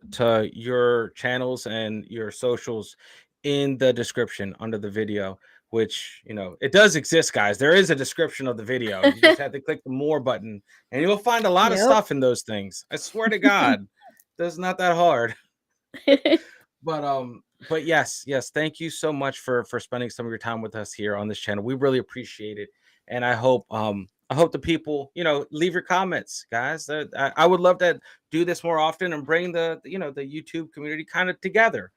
your channels and your socials in the description under the video, which it does exist, guys. There is a description of the video. You just have to click the more button and you'll find a lot of Yep. stuff in those things. I swear to God, that's not that hard. But yes, thank you so much for spending some of your time with us here on this channel. We really appreciate it. And I hope the people, leave your comments, guys. I would love to do this more often and bring the YouTube community kind of together.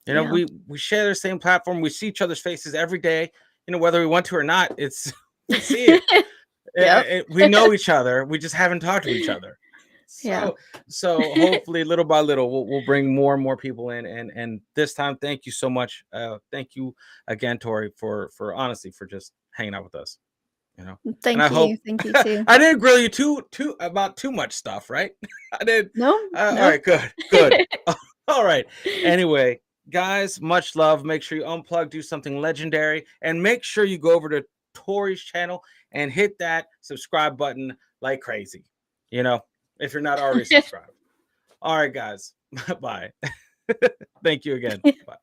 Yeah. We share the same platform. We see each other's faces every day. Whether we want to or not, it's we see it. Yep. We know each other. We just haven't talked to each other. Yeah. So hopefully, little by little, we'll bring more and more people in. And this time, thank you so much. Thank you again, Tori, for honestly for just hanging out with us. And I hope Thank you too. I didn't grill you too about too much stuff, right? I did. No, All no. right, good. All right. Anyway, guys, much love. Make sure you unplug, do something legendary, and make sure you go over to Tori's channel and hit that subscribe button like crazy. If you're not already subscribed. All right, guys. Bye. Thank you again. Bye.